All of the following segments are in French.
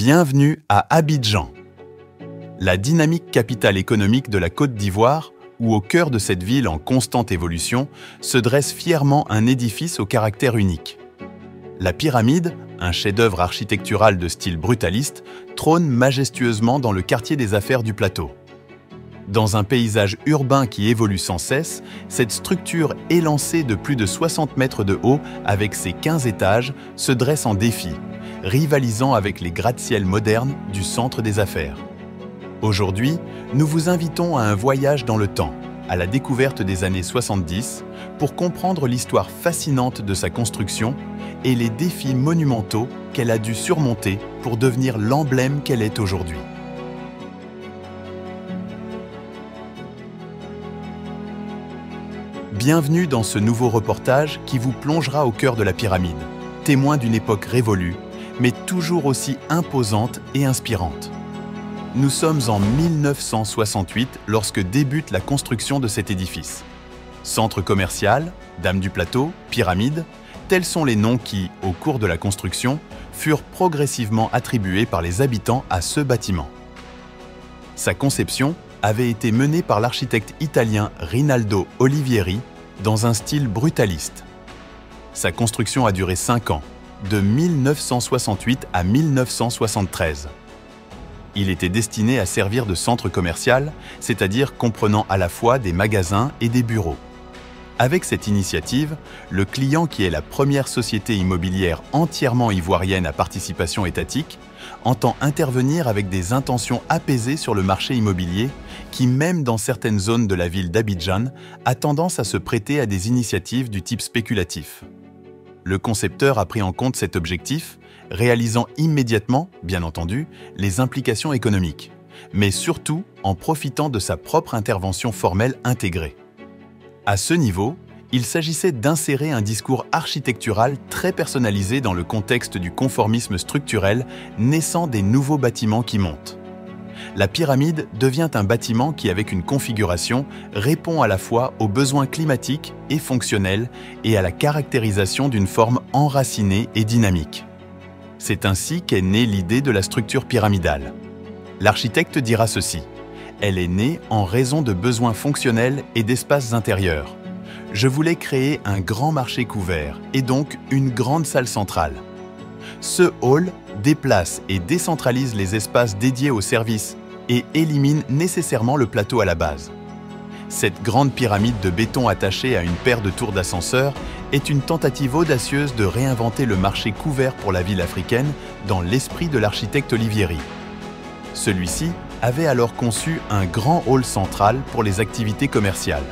Bienvenue à Abidjan. La dynamique capitale économique de la Côte d'Ivoire, où au cœur de cette ville en constante évolution, se dresse fièrement un édifice au caractère unique. La pyramide, un chef-d'œuvre architectural de style brutaliste, trône majestueusement dans le quartier des affaires du plateau. Dans un paysage urbain qui évolue sans cesse, cette structure élancée de plus de 60 mètres de haut avec ses 15 étages se dresse en défi, rivalisant avec les gratte-ciel modernes du centre des affaires. Aujourd'hui, nous vous invitons à un voyage dans le temps, à la découverte des années 70, pour comprendre l'histoire fascinante de sa construction et les défis monumentaux qu'elle a dû surmonter pour devenir l'emblème qu'elle est aujourd'hui. Bienvenue dans ce nouveau reportage qui vous plongera au cœur de la pyramide, témoin d'une époque révolue, mais toujours aussi imposante et inspirante. Nous sommes en 1968 lorsque débute la construction de cet édifice. Centre commercial, Dame du Plateau, pyramide, tels sont les noms qui, au cours de la construction, furent progressivement attribués par les habitants à ce bâtiment. Sa conception avait été menée par l'architecte italien Rinaldo Olivieri dans un style brutaliste. Sa construction a duré 5 ans, de 1968 à 1973. Il était destiné à servir de centre commercial, c'est-à-dire comprenant à la fois des magasins et des bureaux. Avec cette initiative, le client, qui est la première société immobilière entièrement ivoirienne à participation étatique, entend intervenir avec des intentions apaisées sur le marché immobilier qui, même dans certaines zones de la ville d'Abidjan, a tendance à se prêter à des initiatives du type spéculatif. Le concepteur a pris en compte cet objectif, réalisant immédiatement, bien entendu, les implications économiques, mais surtout en profitant de sa propre intervention formelle intégrée. À ce niveau, il s'agissait d'insérer un discours architectural très personnalisé dans le contexte du conformisme structurel naissant des nouveaux bâtiments qui montent. La pyramide devient un bâtiment qui, avec une configuration, répond à la fois aux besoins climatiques et fonctionnels et à la caractérisation d'une forme enracinée et dynamique. C'est ainsi qu'est née l'idée de la structure pyramidale. L'architecte dira ceci: elle est née en raison de besoins fonctionnels et d'espaces intérieurs. Je voulais créer un grand marché couvert et donc une grande salle centrale. Ce hall déplace et décentralise les espaces dédiés aux services et élimine nécessairement le plateau à la base. Cette grande pyramide de béton attachée à une paire de tours d'ascenseur est une tentative audacieuse de réinventer le marché couvert pour la ville africaine dans l'esprit de l'architecte Olivieri. Celui-ci avait alors conçu un grand hall central pour les activités commerciales.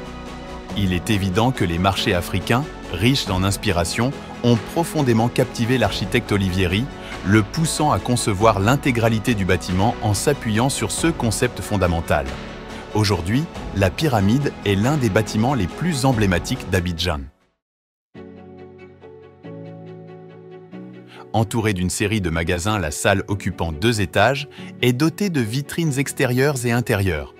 Il est évident que les marchés africains, riches en inspiration, ont profondément captivé l'architecte Olivieri, le poussant à concevoir l'intégralité du bâtiment en s'appuyant sur ce concept fondamental. Aujourd'hui, la pyramide est l'un des bâtiments les plus emblématiques d'Abidjan. Entourée d'une série de magasins, la salle occupant 2 étages est dotée de vitrines extérieures et intérieures.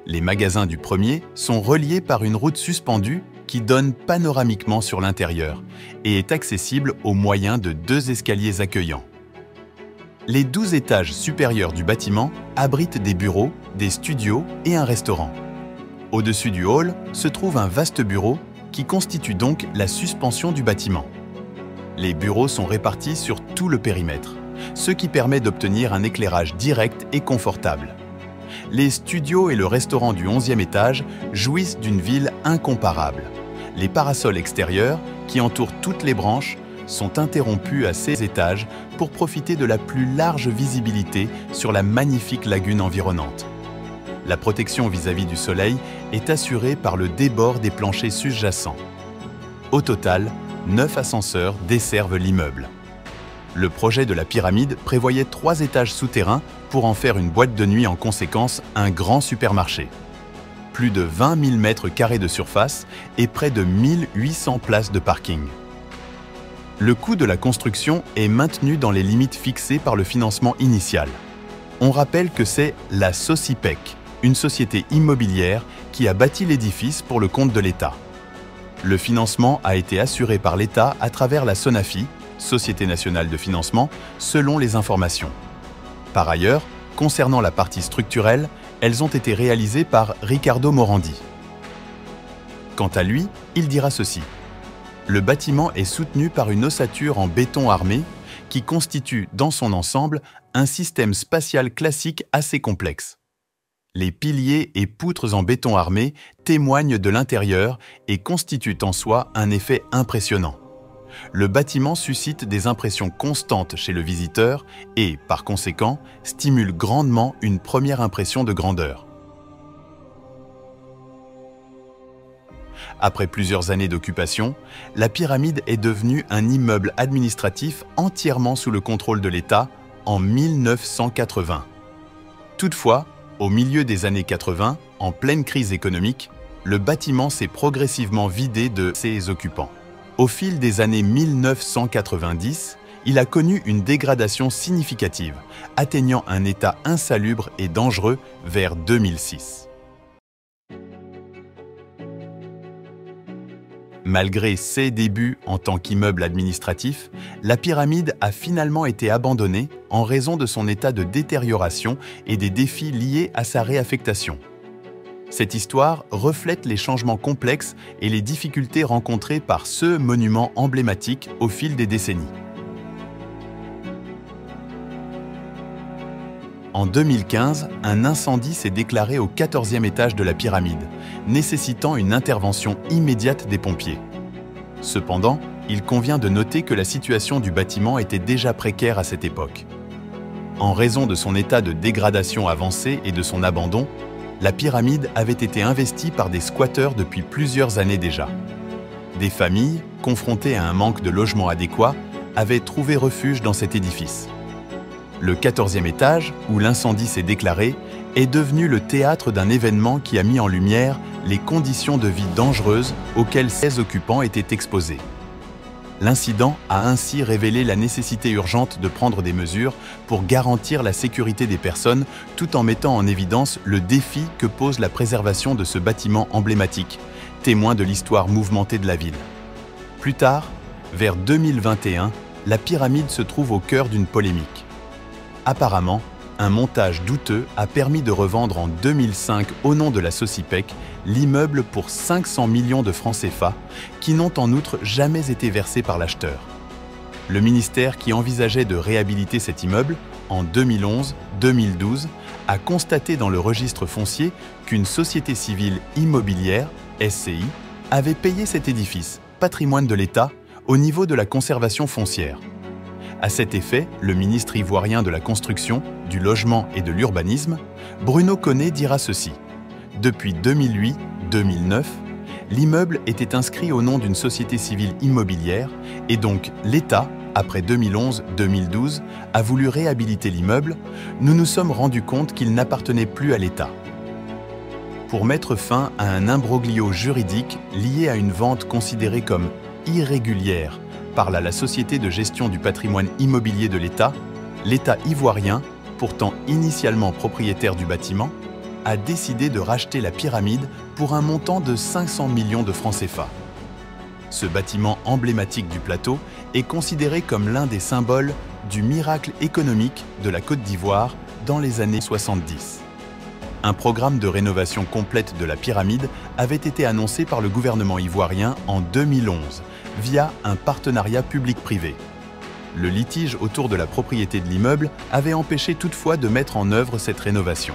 Les magasins du premier sont reliés par une route suspendue qui donne panoramiquement sur l'intérieur et est accessible au moyen de 2 escaliers accueillants. Les 12 étages supérieurs du bâtiment abritent des bureaux, des studios et un restaurant. Au-dessus du hall se trouve un vaste bureau qui constitue donc la suspension du bâtiment. Les bureaux sont répartis sur tout le périmètre, ce qui permet d'obtenir un éclairage direct et confortable. Les studios et le restaurant du 11e étage jouissent d'une ville incomparable. Les parasols extérieurs, qui entourent toutes les branches, sont interrompus à ces étages pour profiter de la plus large visibilité sur la magnifique lagune environnante. La protection vis-à-vis du soleil est assurée par le débord des planchers sous-jacents. Au total, 9 ascenseurs desservent l'immeuble. Le projet de la pyramide prévoyait 3 étages souterrains pour en faire une boîte de nuit, en conséquence un grand supermarché. Plus de 20 000 mètres carrés de surface et près de 1800 places de parking. Le coût de la construction est maintenu dans les limites fixées par le financement initial. On rappelle que c'est la Socipec, une société immobilière qui a bâti l'édifice pour le compte de l'État. Le financement a été assuré par l'État à travers la SONAFI, Société nationale de financement, selon les informations. Par ailleurs, concernant la partie structurelle, elles ont été réalisées par Riccardo Morandi. Quant à lui, il dira ceci. Le bâtiment est soutenu par une ossature en béton armé qui constitue dans son ensemble un système spatial classique assez complexe. Les piliers et poutres en béton armé témoignent de l'intérieur et constituent en soi un effet impressionnant. Le bâtiment suscite des impressions constantes chez le visiteur et, par conséquent, stimule grandement une première impression de grandeur. Après plusieurs années d'occupation, la pyramide est devenue un immeuble administratif entièrement sous le contrôle de l'État en 1980. Toutefois, au milieu des années 80, en pleine crise économique, le bâtiment s'est progressivement vidé de ses occupants. Au fil des années 1990, il a connu une dégradation significative, atteignant un état insalubre et dangereux vers 2006. Malgré ses débuts en tant qu'immeuble administratif, la pyramide a finalement été abandonnée en raison de son état de détérioration et des défis liés à sa réaffectation. Cette histoire reflète les changements complexes et les difficultés rencontrées par ce monument emblématique au fil des décennies. En 2015, un incendie s'est déclaré au 14e étage de la pyramide, nécessitant une intervention immédiate des pompiers. Cependant, il convient de noter que la situation du bâtiment était déjà précaire à cette époque. En raison de son état de dégradation avancée et de son abandon, la pyramide avait été investie par des squatteurs depuis plusieurs années déjà. Des familles, confrontées à un manque de logement adéquat, avaient trouvé refuge dans cet édifice. Le 14e étage, où l'incendie s'est déclaré, est devenu le théâtre d'un événement qui a mis en lumière les conditions de vie dangereuses auxquelles ses occupants étaient exposés. L'incident a ainsi révélé la nécessité urgente de prendre des mesures pour garantir la sécurité des personnes tout en mettant en évidence le défi que pose la préservation de ce bâtiment emblématique, témoin de l'histoire mouvementée de la ville. Plus tard, vers 2021, la pyramide se trouve au cœur d'une polémique. Apparemment, un montage douteux a permis de revendre en 2005 au nom de la Socipec l'immeuble pour 500 millions de francs CFA qui n'ont en outre jamais été versés par l'acheteur. Le ministère qui envisageait de réhabiliter cet immeuble en 2011-2012 a constaté dans le registre foncier qu'une société civile immobilière, SCI, avait payé cet édifice, patrimoine de l'État, au niveau de la conservation foncière. À cet effet, le ministre ivoirien de la Construction, du Logement et de l'Urbanisme, Bruno Koné, dira ceci. Depuis 2008-2009, l'immeuble était inscrit au nom d'une société civile immobilière et donc l'État, après 2011-2012, a voulu réhabiliter l'immeuble. Nous nous sommes rendus compte qu'il n'appartenait plus à l'État. Pour mettre fin à un imbroglio juridique lié à une vente considérée comme irrégulière par la Société de gestion du patrimoine immobilier de l'État, l'État ivoirien, pourtant initialement propriétaire du bâtiment, a décidé de racheter la pyramide pour un montant de 500 millions de francs CFA. Ce bâtiment emblématique du plateau est considéré comme l'un des symboles du miracle économique de la Côte d'Ivoire dans les années 70. Un programme de rénovation complète de la pyramide avait été annoncé par le gouvernement ivoirien en 2011 via un partenariat public-privé. Le litige autour de la propriété de l'immeuble avait empêché toutefois de mettre en œuvre cette rénovation.